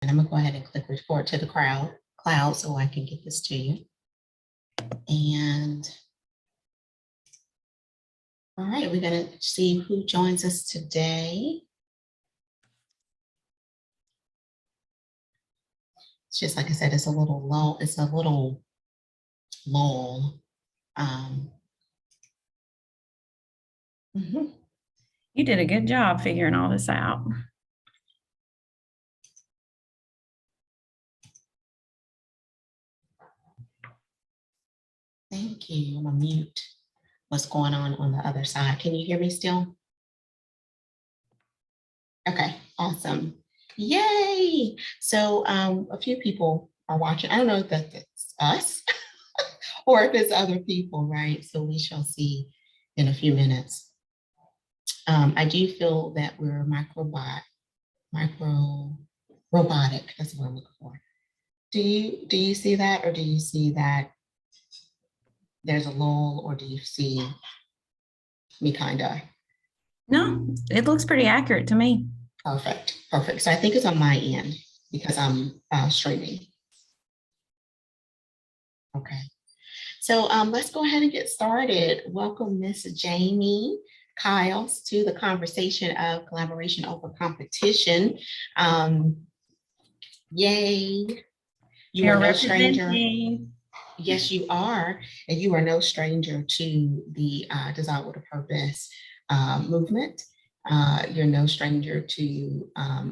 And I'm gonna go ahead and click report to the cloud so I can get this to you. And all right, we're gonna see who joins us today. It's just like I said, it's a little low, it's a little lull. You did a good job figuring all this out. Thank you. I'm gonna mute what's going on the other side. Can you hear me still? Okay, awesome. Yay. So a few people are watching. I don't know if that's us or if it's other people, right? So we shall see in a few minutes. I do feel that we're robotic. That's what I'm looking for. Do you see that, or do you see that there's a lull, or do you see me kind of? No, it looks pretty accurate to me. Perfect. So I think it's on my end because I'm streaming. Okay. So let's go ahead and get started. Welcome, Miss Jamie Kiles, to the conversation of collaboration over competition. Yay. You are no stranger. Yes, you are. And you are no stranger to the Desire with a Purpose movement. You're no stranger to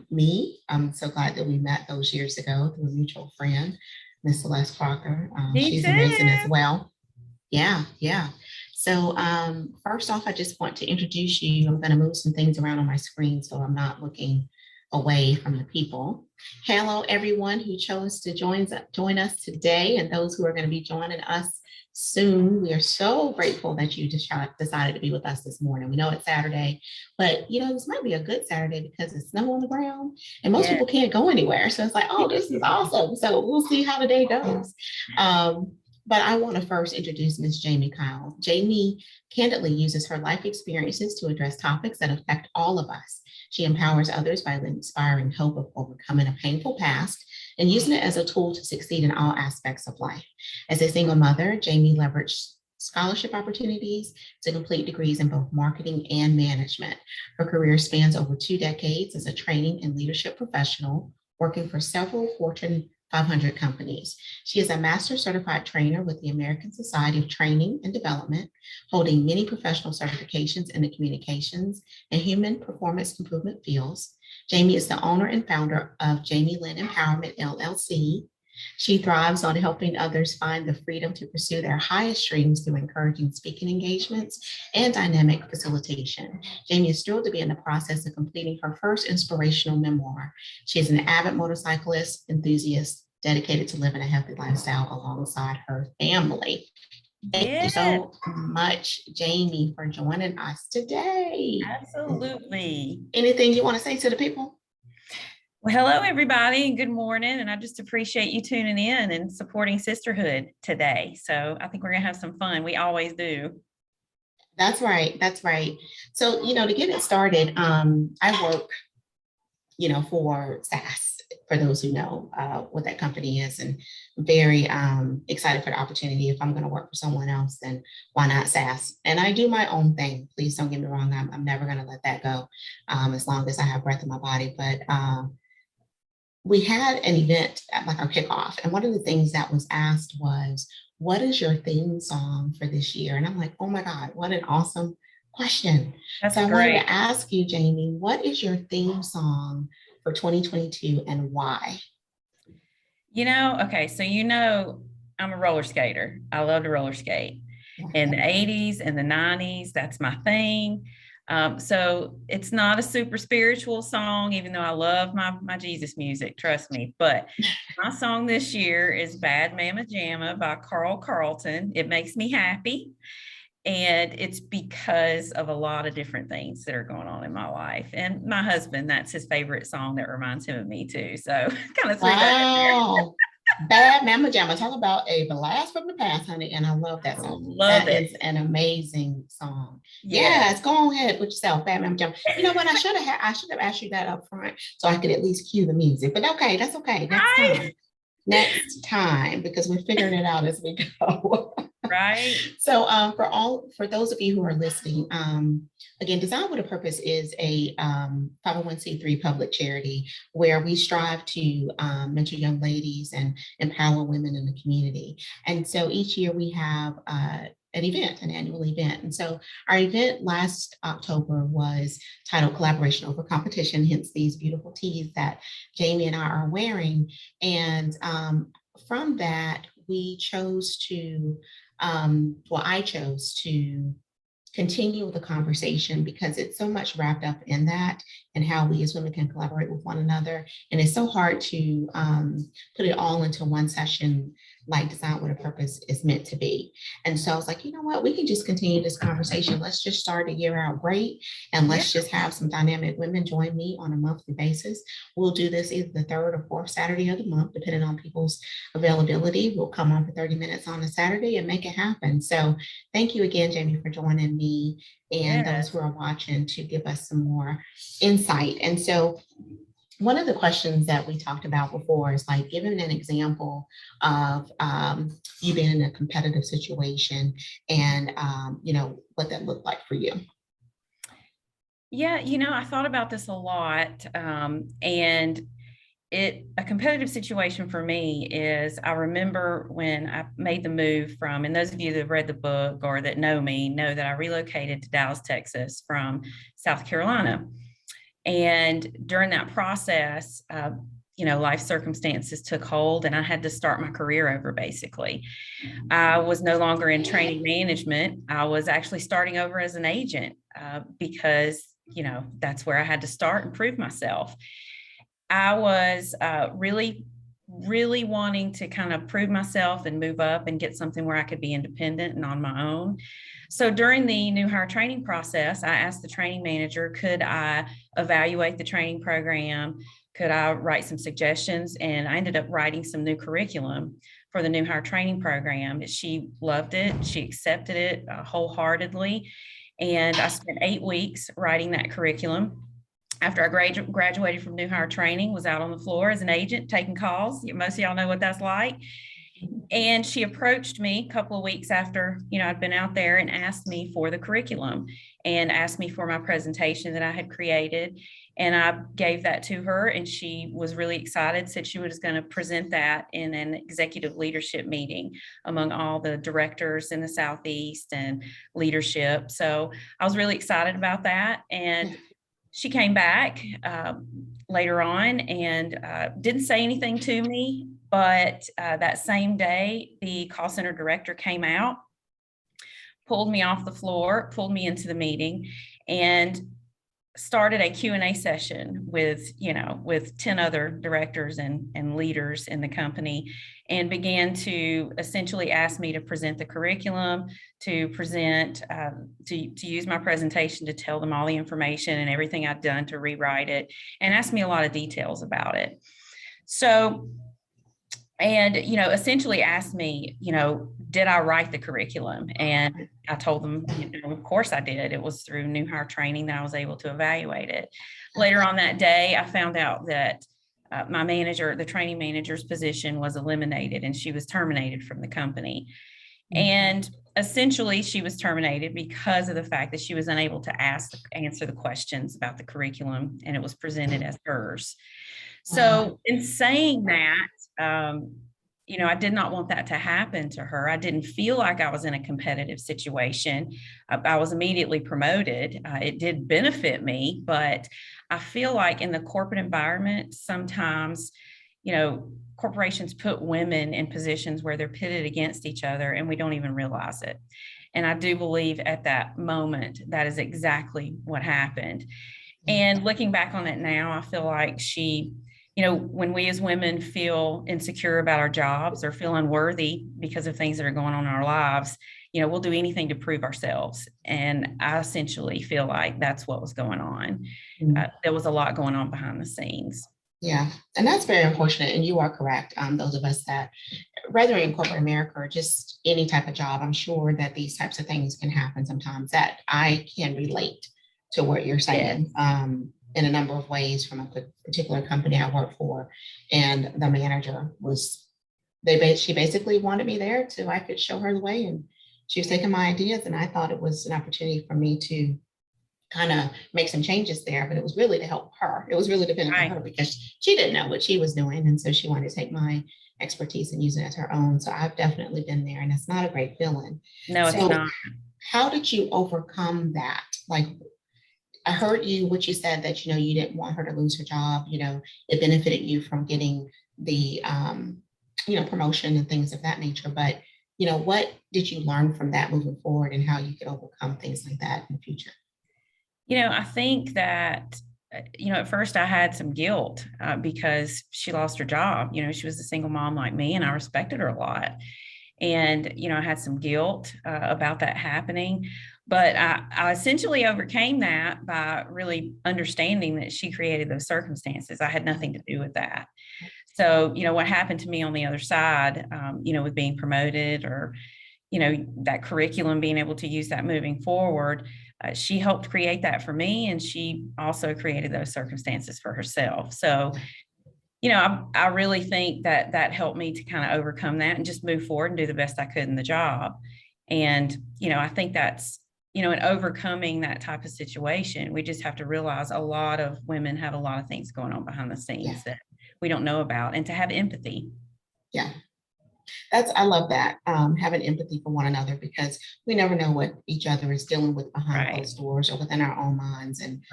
me. I'm so glad that we met those years ago through a mutual friend, Miss Celeste Crocker. She's amazing as well. Yeah. So first off, I just want to introduce you. I'm going to move some things around on my screen so I'm not looking away from the people. Hello, everyone who chose to join us today and those who are going to be joining us soon. We are so grateful that you decided to be with us this morning. We know it's Saturday, but this might be a good Saturday because it's snow on the ground and most people can't go anywhere. So it's like, oh, this is awesome. So we'll see how the day goes. But I want to first introduce Ms. Jamie Kiles. Jamie candidly uses her life experiences to address topics that affect all of us. She empowers others by inspiring hope of overcoming a painful past and using it as a tool to succeed in all aspects of life. As a single mother, Jamie leveraged scholarship opportunities to complete degrees in both marketing and management. Her career spans over 2 decades as a training and leadership professional, working for several Fortune 500 companies. She is a master certified trainer with the American Society of Training and Development, holding many professional certifications in the communications and human performance improvement fields. Jamie is the owner and founder of Jamie Lynn Empowerment, LLC. She thrives on helping others find the freedom to pursue their highest dreams through encouraging speaking engagements and dynamic facilitation. Jamie is thrilled to be in the process of completing her first inspirational memoir. She is an avid motorcyclist enthusiast dedicated to living a healthy lifestyle alongside her family. Thank you so much, Jamie, for joining us today. Absolutely. Anything you want to say to the people? Well, hello, everybody, and good morning. And I just appreciate you tuning in and supporting sisterhood today. So I think we're going to have some fun. We always do. That's right. So, to get it started, I work, for SAS, for those who know what that company is, and very excited for the opportunity. If I'm going to work for someone else, then why not SAS? And I do my own thing. Please don't get me wrong. I'm never going to let that go as long as I have breath in my body. But we had an event at like our kickoff, and one of the things that was asked was, what is your theme song for this year? And I'm like, oh my God, what an awesome question. That's so I great. wanted to ask you, Jamie, what is your theme song for 2022 and why? Okay, so I'm a roller skater. I love to roller skate. In the 80s and the 90s, that's my thing. So it's not a super spiritual song, even though I love my Jesus music, trust me. But my song this year is Bad Mama Jamma by Carl Carlton. It makes me happy. And it's because of a lot of different things that are going on in my life. And my husband, that's his favorite song that reminds him of me too. So kind of threw that in there. Bad Mama Jamma. Talk about a blast from the past, honey. And I love that song. Love That it. is an amazing song. Yes. Yes, go ahead with yourself, Bad Mama Jamma. You know what? I should have asked you that up front so I could at least cue the music. But okay, that's okay. Next time. Next time, because we're figuring it out as we go. Right. So for those of you who are listening, again, Design with a Purpose is a 501c3 public charity where we strive to mentor young ladies and empower women in the community. And so each year we have an annual event. And so our event last October was titled Collaboration Over Competition, hence these beautiful tees that Jamie and I are wearing. And from that, we chose to I chose to continue the conversation because it's so much wrapped up in that and how we as women can collaborate with one another. And it's so hard to put it all into one session like Design with a Purpose is meant to be. And so I was like, you know what, we can just continue this conversation. Let's just start a year out great. And let's just have some dynamic women join me on a monthly basis. We'll do this either the third or fourth Saturday of the month, depending on people's availability. We'll come on for 30 minutes on a Saturday and make it happen. So thank you again, Jamie, for joining me and those who are watching to give us some more insight. And so one of the questions that we talked about before is like giving an example of you being in a competitive situation and what that looked like for you. Yeah, I thought about this a lot, and a competitive situation for me is, I remember when I made the move from, and those of you that have read the book or that know me know that I relocated to Dallas, Texas from South Carolina. And during that process, life circumstances took hold and I had to start my career over, basically. I was no longer in training management. I was actually starting over as an agent because, that's where I had to start and prove myself. I was really wanting to kind of prove myself and move up and get something where I could be independent and on my own. So during the new hire training process, I asked the training manager, could I evaluate the training program? Could I write some suggestions? And I ended up writing some new curriculum for the new hire training program. She loved it. She accepted it wholeheartedly. And I spent 8 weeks writing that curriculum. After I graduated from new hire training, was out on the floor as an agent taking calls. Most of y'all know what that's like. And she approached me a couple of weeks after, I'd been out there and asked me for the curriculum and asked me for my presentation that I had created. And I gave that to her and she was really excited, said she was going to present that in an executive leadership meeting among all the directors in the Southeast and leadership. So I was really excited about that. And she came back later on and didn't say anything to me, but that same day, the call center director came out, pulled me off the floor, pulled me into the meeting, and started a Q&A session with 10 other directors and leaders in the company, and began to essentially ask me to present the curriculum, to present, to use my presentation to tell them all the information and everything I'd done to rewrite it, and asked me a lot of details about it. So, and, essentially asked me, did I write the curriculum? And I told them, of course I did. It was through new hire training that I was able to evaluate it. Later on that day, I found out that my manager, the training manager's position, was eliminated and she was terminated from the company. And essentially she was terminated because of the fact that she was unable to answer the questions about the curriculum, and it was presented as hers. So in saying that, I did not want that to happen to her. I didn't feel like I was in a competitive situation. I was immediately promoted. It did benefit me, but I feel like in the corporate environment, sometimes, corporations put women in positions where they're pitted against each other and we don't even realize it. And I do believe at that moment, that is exactly what happened. And looking back on it now, I feel like she, when we as women feel insecure about our jobs or feel unworthy because of things that are going on in our lives, we'll do anything to prove ourselves. And I essentially feel like that's what was going on. There was a lot going on behind the scenes. Yeah, and that's very unfortunate. And you are correct. Those of us that, whether in corporate America or just any type of job, I'm sure that these types of things can happen sometimes. That I can relate to what you're saying in a number of ways from a particular company I work for. And the manager was, she basically wanted me there so I could show her the way. And she was taking my ideas. And I thought it was an opportunity for me to kind of make some changes there, but it was really to help her. It was really to benefit her because she didn't know what she was doing. And so she wanted to take my expertise and use it as her own. So I've definitely been there, and it's not a great feeling. No, it's So not. how did you overcome that? Like, I heard what you said that, you didn't want her to lose her job. It benefited you from getting the, promotion and things of that nature. But, what did you learn from that moving forward and how you could overcome things like that in the future? I think that, at first I had some guilt because she lost her job. She was a single mom like me, and I respected her a lot. And, I had some guilt about that happening. But I essentially overcame that by really understanding that she created those circumstances. I had nothing to do with that. So, what happened to me on the other side, with being promoted or, that curriculum, being able to use that moving forward, she helped create that for me. And she also created those circumstances for herself. So, I really think that that helped me to kind of overcome that and just move forward and do the best I could in the job. And, I think that's, in overcoming that type of situation, we just have to realize a lot of women have a lot of things going on behind the scenes that we don't know about, and to have empathy. Yeah. I love that, having empathy for one another, because we never know what each other is dealing with behind closed doors or within our own minds. And,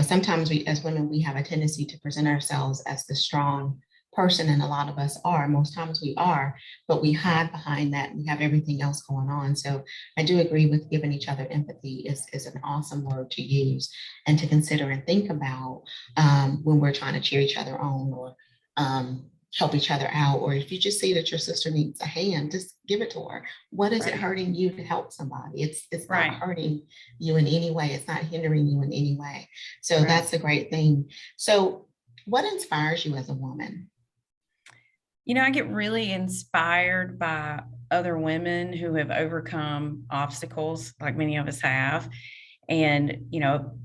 sometimes we, as women, we have a tendency to present ourselves as the strong person, and a lot of us are. Most times we are, but we hide behind that. We have everything else going on. So I do agree with giving each other empathy is an awesome word to use and to consider and think about when we're trying to cheer each other on, or help each other out. Or if you just see that your sister needs a hand, just give it to her. What is it hurting you to help somebody? It's not hurting you in any way. It's not hindering you in any way. So that's a great thing. So what inspires you as a woman? I get really inspired by other women who have overcome obstacles like many of us have, and,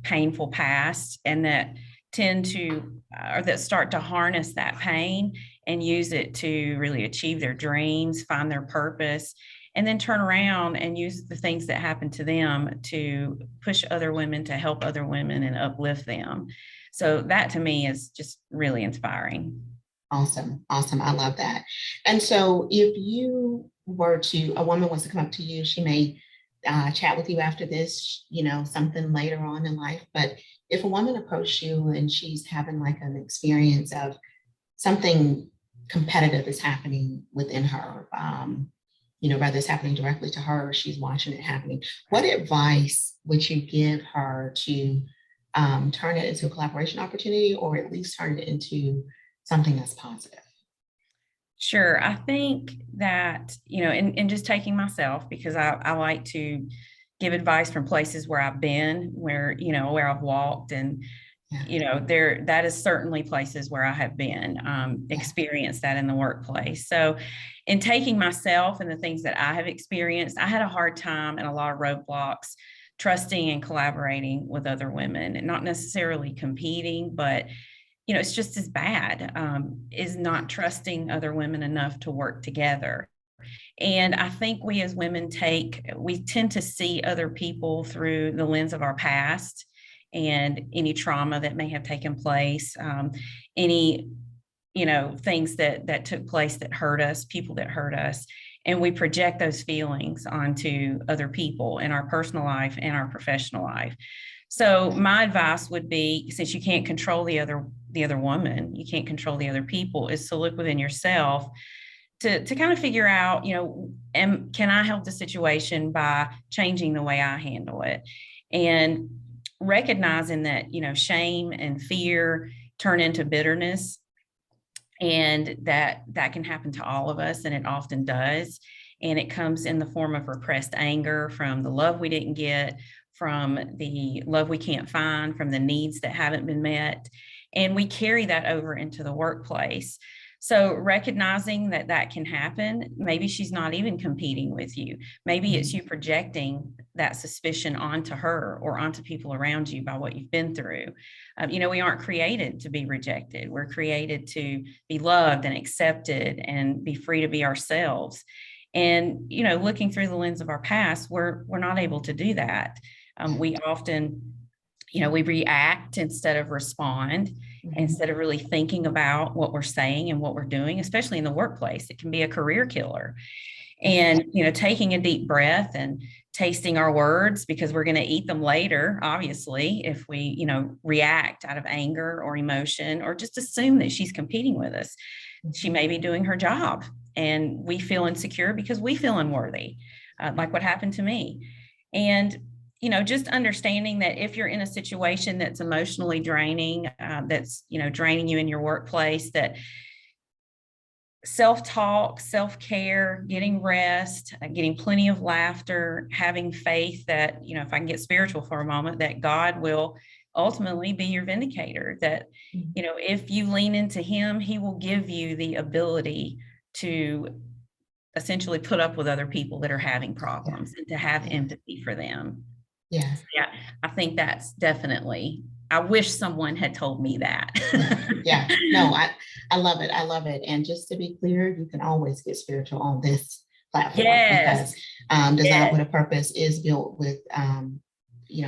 painful past, and that tend to, or that start to harness that pain and use it to really achieve their dreams, find their purpose, and then turn around and use the things that happen to them to push other women, to help other women and uplift them. So that to me is just really inspiring. Awesome. Awesome. I love that. And so if a woman wants to come up to you, she may chat with you after this, something later on in life. But if a woman approached you and she's having like an experience of something competitive is happening within her, whether it's happening directly to her or she's watching it happening, what advice would you give her to turn it into a collaboration opportunity, or at least turn it into something that's positive? Sure. I think that, in just taking myself, because I like to give advice from places where I've been, where I've walked, and, that is certainly places where I have been, experienced that in the workplace. So in taking myself and the things that I have experienced, I had a hard time and a lot of roadblocks trusting and collaborating with other women, and not necessarily competing, but it's just as bad, is not trusting other women enough to work together. And I think we as women we tend to see other people through the lens of our past and any trauma that may have taken place, any, things that took place that hurt us, people that hurt us. And we project those feelings onto other people in our personal life and our professional life. So my advice would be, since you can't control the other woman, you can't control the other people, is to look within yourself to kind of figure out, can I help the situation by changing the way I handle it? And recognizing that, shame and fear turn into bitterness, and that can happen to all of us, and it often does. And it comes in the form of repressed anger from the love we didn't get, from the love we can't find, from the needs that haven't been met. And we carry that over into the workplace. So recognizing that that can happen, maybe she's not even competing with you. Maybe it's you projecting that suspicion onto her or onto people around you by what you've been through. We aren't created to be rejected. We're created to be loved and accepted and be free to be ourselves. And, looking through the lens of our past, we're not able to do that. We often, we react instead of respond, instead of really thinking about what we're saying and what we're doing, especially in the workplace. It can be a career killer. And, taking a deep breath and tasting our words, because we're going to eat them later, obviously, if we, react out of anger or emotion, or just assume that she's competing with us. She may be doing her job and we feel insecure because we feel unworthy, like what happened to me. And just understanding that if you're in a situation that's emotionally draining, that's, draining you in your workplace, that self-talk, self-care, getting rest, getting plenty of laughter, having faith that, if I can get spiritual for a moment, that God will ultimately be your vindicator, that, if you lean into him, he will give you the ability to essentially put up with other people that are having problems and to have empathy for them. Yeah. Yeah. I think that's definitely, I wish someone had told me that. Yeah. No, I love it. I love it. And just to be clear, you can always get spiritual on this platform, because Design with a Purpose is built with,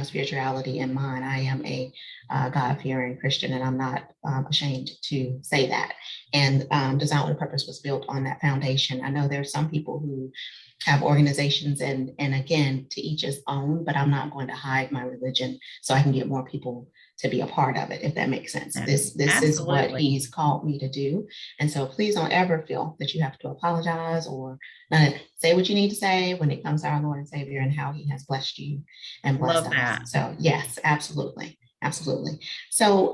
spirituality in mind. I am a God-fearing Christian, and I'm not ashamed to say that. And Design with a Purpose was built on that foundation. I know there's some people who have organizations, and again, to each his own, but I'm not going to hide my religion so I can get more people to be a part of it, if that makes sense. This is what he's called me to do. And so please don't ever feel that you have to apologize or say what you need to say when it comes to our Lord and Savior and how he has blessed you and blessed us. So yes, absolutely. Absolutely. So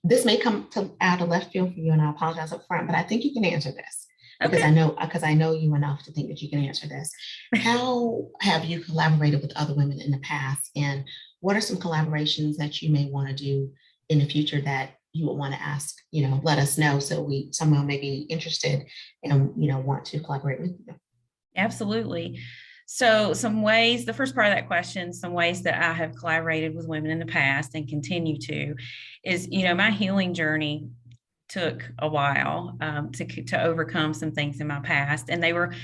this may come out of left field for you, and I apologize up front, but I think you can answer this. Because I know you enough to think that you can answer this. How have you collaborated with other women in the past, and what are some collaborations that you may want to do in the future that you would want to ask, let us know, so someone may be interested and, want to collaborate with you? Absolutely. So some ways, the first part of that question, some ways that I have collaborated with women in the past and continue to is, my healing journey took a while to overcome some things in my past. And they were,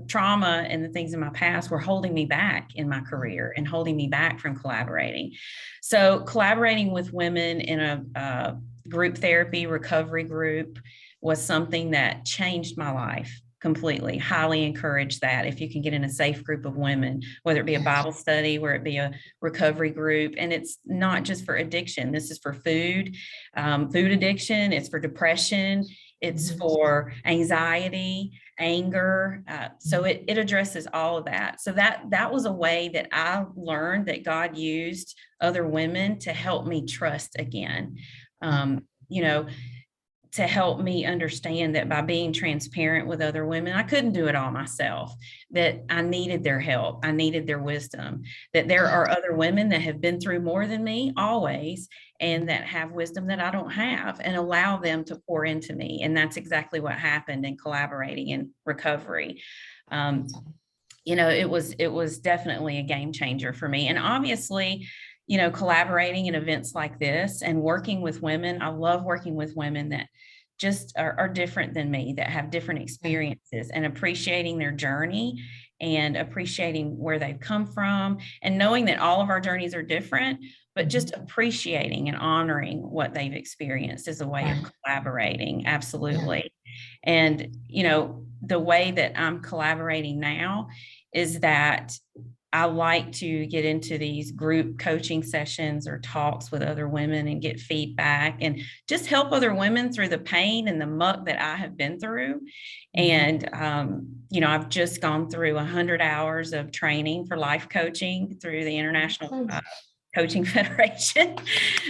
trauma and the things in my past were holding me back in my career and holding me back from collaborating. So collaborating with women in a group therapy recovery group was something that changed my life completely. Highly encourage that if you can get in a safe group of women, whether it be a Bible study, where it be a recovery group. And it's not just for addiction. This is for food addiction. It's for depression. It's for anxiety, anger. So it addresses all of that. So that was a way that I learned that God used other women to help me trust again. To help me understand that by being transparent with other women, I couldn't do it all myself, that I needed their help. I needed their wisdom, that there are other women that have been through more than me always, and that have wisdom that I don't have, and allow them to pour into me. And that's exactly what happened in collaborating in recovery. It was definitely a game changer for me. And obviously, collaborating in events like this and working with women. I love working with women that just are different than me, that have different experiences, and appreciating their journey and appreciating where they've come from, and knowing that all of our journeys are different, but just appreciating and honoring what they've experienced is a way of collaborating. Absolutely. And, the way that I'm collaborating now is that I like to get into these group coaching sessions or talks with other women and get feedback and just help other women through the pain and the muck that I have been through. And, I've just gone through 100 hours of training for life coaching through the International Coaching Federation.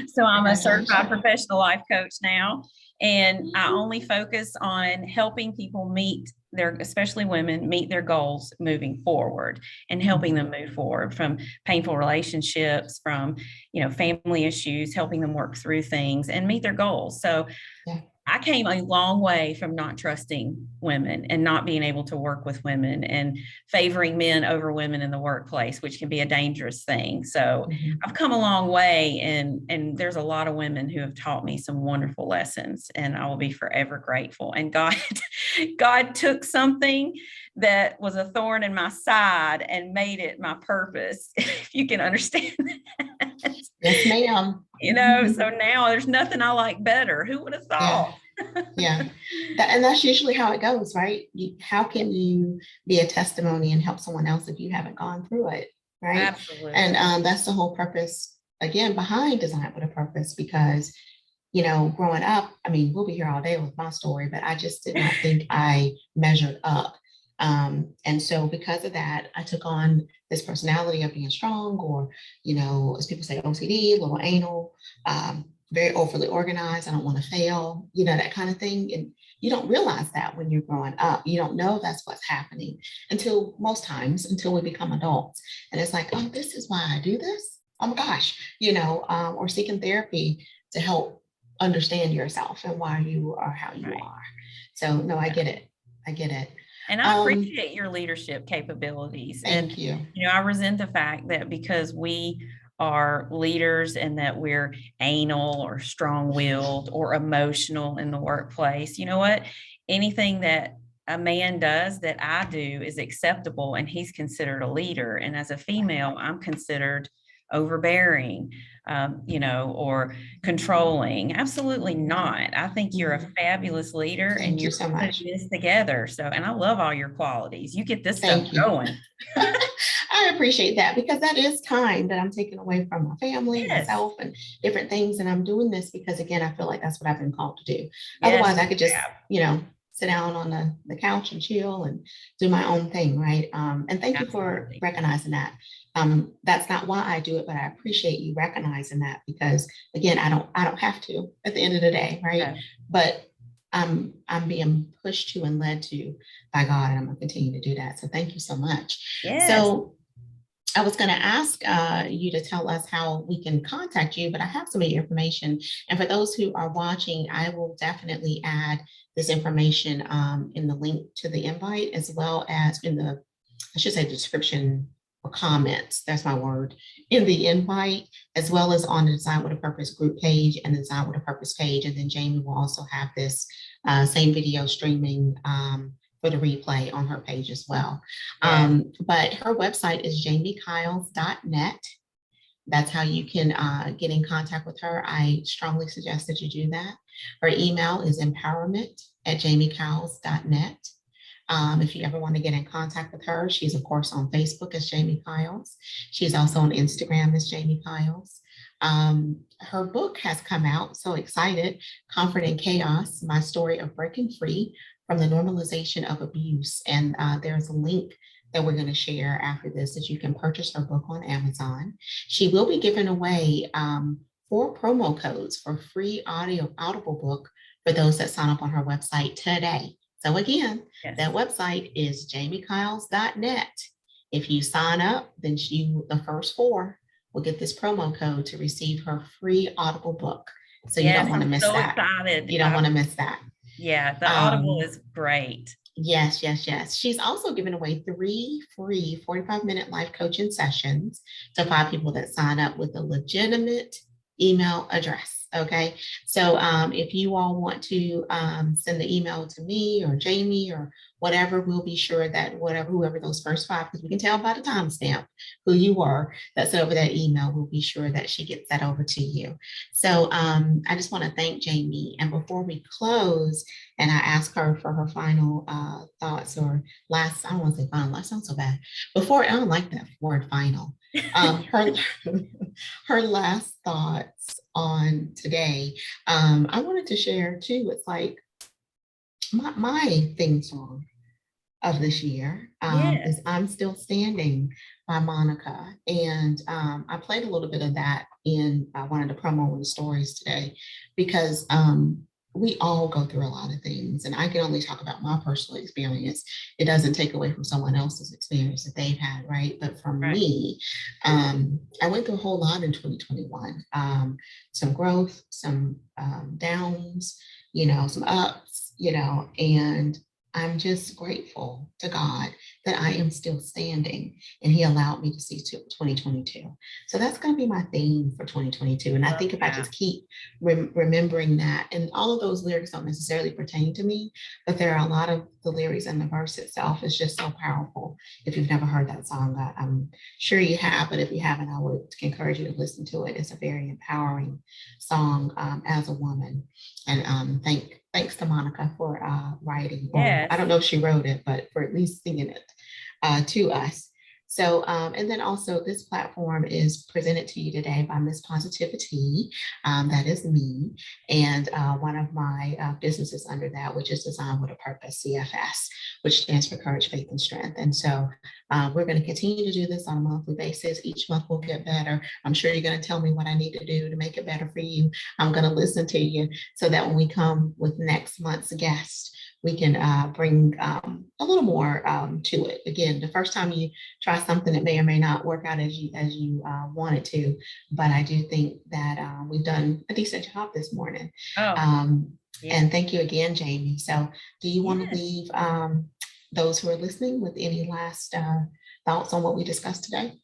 So I'm a certified professional life coach now. And I only focus on helping people meet their, especially women, meet their goals moving forward and helping them move forward from painful relationships, from, family issues, helping them work through things and meet their goals. So Yeah. I came a long way from not trusting women and not being able to work with women and favoring men over women in the workplace, which can be a dangerous thing. So I've come a long way, and there's a lot of women who have taught me some wonderful lessons, and I will be forever grateful. And God took something that was a thorn in my side and made it my purpose, if you can understand that. Yes, ma'am. So now there's nothing I like better. Who would have thought? Yeah. And that's usually how it goes, right? How can you be a testimony and help someone else if you haven't gone through it, right? Absolutely. And that's the whole purpose, again, behind Design with a Purpose, because, growing up, I mean, we'll be here all day with my story, but I just did not think I measured up. And so because of that, I took on this personality of being strong, or, as people say, OCD, a little anal, very overly organized. I don't want to fail, that kind of thing. And you don't realize that when you're growing up. You don't know that's what's happening until we become adults. And it's like, oh, this is why I do this. Oh my gosh, or seeking therapy to help understand yourself and why you are how you are. So no, I get it. And I appreciate your leadership capabilities. Thank you. I resent the fact that because we are leaders and that we're anal or strong-willed or emotional in the workplace, you know what? Anything that a man does that I do is acceptable, and he's considered a leader. And as a female, I'm considered overbearing, or controlling. Absolutely not. I think you're a fabulous leader. Thank and you so much. This together. So, and I love all your qualities. You get this Thank stuff you. going. I appreciate that, because that is time that I'm taking away from my family, Yes. myself, and different things. And I'm doing this because, again, I feel like that's what I've been called to do. Yes, otherwise, I could just, sit down on the couch and chill and do my own thing, right? And thank you for recognizing that. That's not why I do it, but I appreciate you recognizing that, because, again, I don't have to at the end of the day, right? Yeah. But I'm being pushed to and led to by God, and I'm going to continue to do that. So thank you so much. Yes. So I was going to ask you to tell us how we can contact you, but I have some of your information. And for those who are watching, I will definitely add this information in the link to the invite, as well as in the, I should say, description or comments, that's my word, in the invite, as well as on the Design with a Purpose group page and the Design with a Purpose page. And then Jamie will also have this same video streaming for the replay on her page as well. Yeah. But her website is jamiekiles.net. That's how you can get in contact with her. I strongly suggest that you do that. Her email is empowerment@jamiekiles.net. If you ever want to get in contact with her, she's of course on Facebook as Jamie Kiles. She's also on Instagram as Jamie Kiles. Her book has come out, so excited, Comfort in Chaos, My Story of Breaking Free from the Normalization of Abuse. And there's a link that we're going to share after this that you can purchase her book on Amazon. She will be giving away 4 promo codes for free audible book for those that sign up on her website today. So again, that website is jamiekiles.net. If you sign up, then the first 4 will get this promo code to receive her free audible book. So you don't want to miss that. Excited. You don't want to miss that. Yeah, the audible is great. Yes. She's also giving away 3 free 45-minute life coaching sessions to 5 people that sign up with a legitimate email address. Okay, so if you all want to send the email to me or Jamie or whatever, we'll be sure that whoever those first 5, because we can tell by the timestamp who you are that's over that email, we'll be sure that she gets that over to you. So I just want to thank Jamie. And before we close, and I ask her for her final thoughts, or last, I don't want to say final, that sounds so bad. I don't like that word final. Her last thoughts on today. I wanted to share too, it's like my theme song of this year is I'm Still Standing by Monica. And I played a little bit of that in one of the promo and stories today, because we all go through a lot of things, and I can only talk about my personal experience. It doesn't take away from someone else's experience that they've had, right? But for me, I went through a whole lot in 2021. Some growth, some downs, some ups, and I'm just grateful to God that I am still standing, and He allowed me to see to 2022. So that's going to be my theme for 2022. And I think if I just keep remembering that, and all of those lyrics don't necessarily pertain to me, but there are a lot of the lyrics, and the verse itself is just so powerful. If you've never heard that song, I'm sure you have, but if you haven't, I would encourage you to listen to it. It's a very empowering song as a woman. And thanks to Monica for writing. Yes. I don't know if she wrote it, but for at least singing it to us. So, and then also this platform is presented to you today by Miss Positivi-T. That is me. And one of my businesses under that, which is Design with a Purpose, CFS, which stands for Courage, Faith, and Strength. And so we're going to continue to do this on a monthly basis. Each month will get better. I'm sure you're going to tell me what I need to do to make it better for you. I'm going to listen to you so that when we come with next month's guest, we can bring a little more to it. Again, the first time you try something, it may or may not work out as you want it to, but I do think that we've done a decent job this morning. And thank you again, Jamie. So do you want to leave those who are listening with any last thoughts on what we discussed today?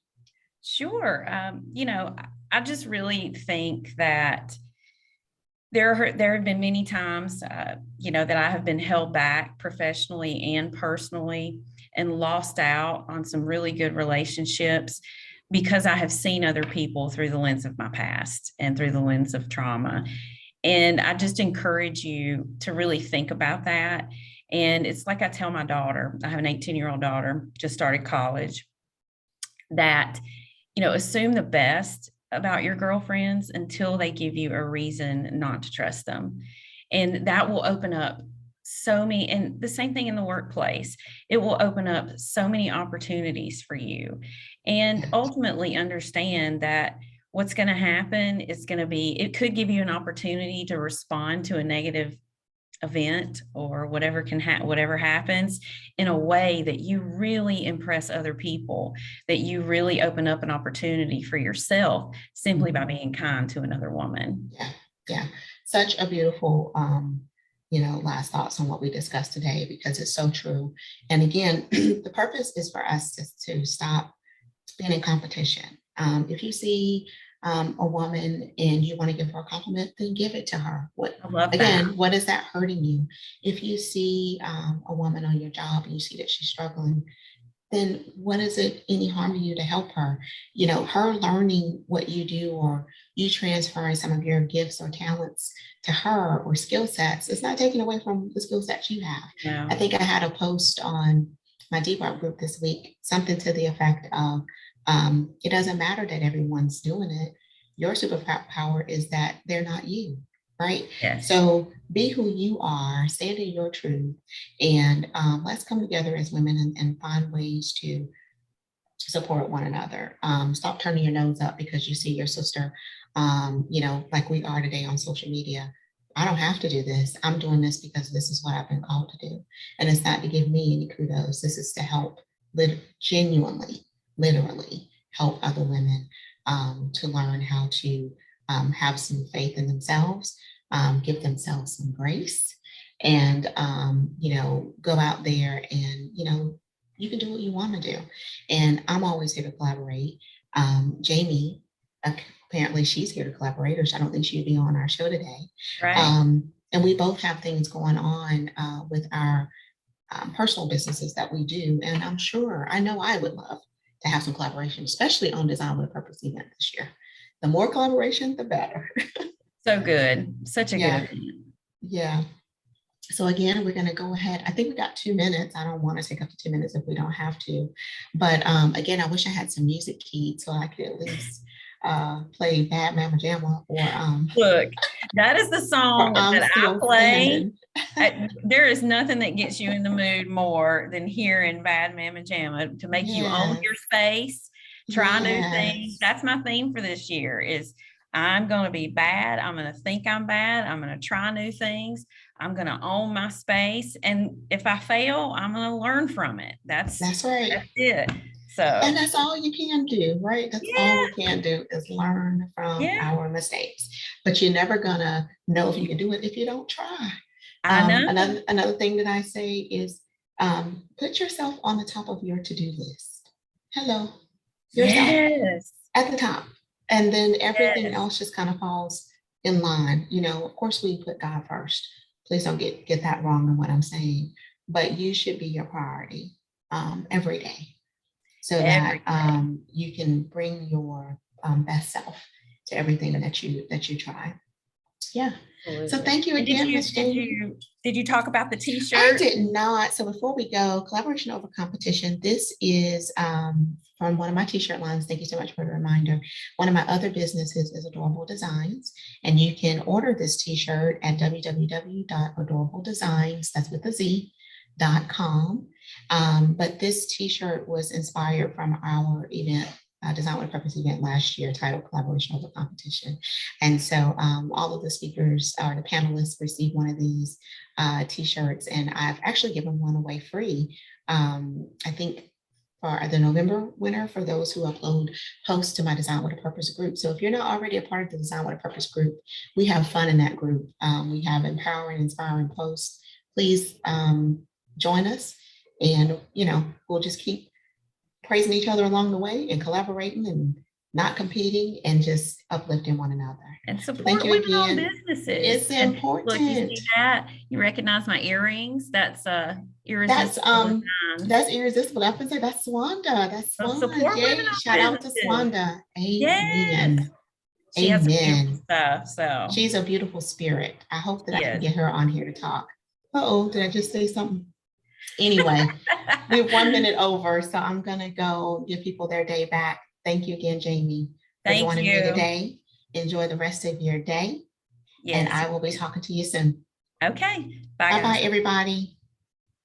Sure. I just really think that there have been many times, that I have been held back professionally and personally and lost out on some really good relationships because I have seen other people through the lens of my past and through the lens of trauma. And I just encourage you to really think about that. And it's like I tell my daughter, I have an 18-year-old daughter, just started college, that, assume the best about your girlfriends until they give you a reason not to trust them. And that will open up so many, and the same thing in the workplace, it will open up so many opportunities for you. And ultimately understand that what's going to happen is going to be, it could give you an opportunity to respond to a negative event or whatever whatever happens in a way that you really impress other people, that you really open up an opportunity for yourself simply by being kind to another woman. Yeah. Such a beautiful, last thoughts on what we discussed today, because it's so true. And again, the purpose is for us to stop being in competition. If you see a woman and you want to give her a compliment, then give it to her. What is that hurting you? If you see a woman on your job and you see that she's struggling, then what is it any harm to you to help her? Her learning what you do, or you transferring some of your gifts or talents to her, or skill sets, it's not taking away from the skill sets you have. No. I think I had a post on my Depart group this week, something to the effect of, it doesn't matter that everyone's doing it. Your superpower is that they're not you, right? Yes. So be who you are, stand in your truth, and let's come together as women and find ways to support one another. Stop turning your nose up because you see your sister, like we are today on social media. I don't have to do this. I'm doing this because this is what I've been called to do. And it's not to give me any kudos. This is to help genuinely, literally help other women to learn how to have some faith in themselves, give themselves some grace, and, go out there and, you can do what you want to do. And I'm always here to collaborate. Jamie, apparently she's here to collaborate, or I don't think she'd be on our show today. Right. And we both have things going on with our personal businesses that we do. And I know I would love to have some collaboration, especially on Design with a Purpose event this year. The more collaboration, the better. So good. Such a good event. Yeah. So again, we're going to go ahead. I think we got 2 minutes. I don't want to take up to 2 minutes if we don't have to. But again, I wish I had some music keyed so I could at least play Bad Mama Jamma or Look, that is the song that I play. There is nothing that gets you in the mood more than hearing Bad Mama Jamma to make you own your space, try new things. That's my theme for this year is I'm going to be bad. I'm going to think I'm bad. I'm going to try new things. I'm going to own my space. And if I fail, I'm going to learn from it. That's right. That's it. So, and that's all you can do, right? That's all we can do is learn from our mistakes. But you're never gonna know if you can do it if you don't try. I know. Another thing that I say is put yourself on the top of your to-do list. Hello, yourself at the top, and then everything else just kind of falls in line. You know, of course, we put God first. Please don't get that wrong in what I'm saying. But you should be your priority every day, so that you can bring your best self to everything that you try. Yeah. Absolutely. So thank you again, Ms. Jamie. Did you talk about the t-shirt? I did not. So before we go, collaboration over competition. This is from one of my t-shirt lines. Thank you so much for the reminder. One of my other businesses is Adorable Designs, and you can order this t-shirt at www.adorabledesigns, that's with a Z.com. But this t-shirt was inspired from our event, Design with a Purpose event last year, titled Collaboration Over Competition. And so all of the speakers or the panelists received one of these t-shirts, and I've actually given one away free, I think for the November winner, for those who upload posts to my Design with a Purpose group. So if you're not already a part of the Design with a Purpose group, we have fun in that group. We have empowering, inspiring posts. Please join us, and we'll just keep praising each other along the way and collaborating and not competing and just uplifting one another. And support women-owned businesses. It's important. Look, you see that? You recognize my earrings? That's irresistible. That's irresistible. I would say that's Swanda. That's Swanda. Yay. Shout out to Swanda. Amen. Yes. She has beautiful stuff. So she's a beautiful spirit. I hope that I can get her on here to talk. Uh-oh, did I just say something? Anyway, we're 1 minute over, so I'm gonna go give people their day back. Thank you again, Jamie, for joining me today. Enjoy the rest of your day. Yes. And I will be talking to you soon. Okay. Bye, everybody.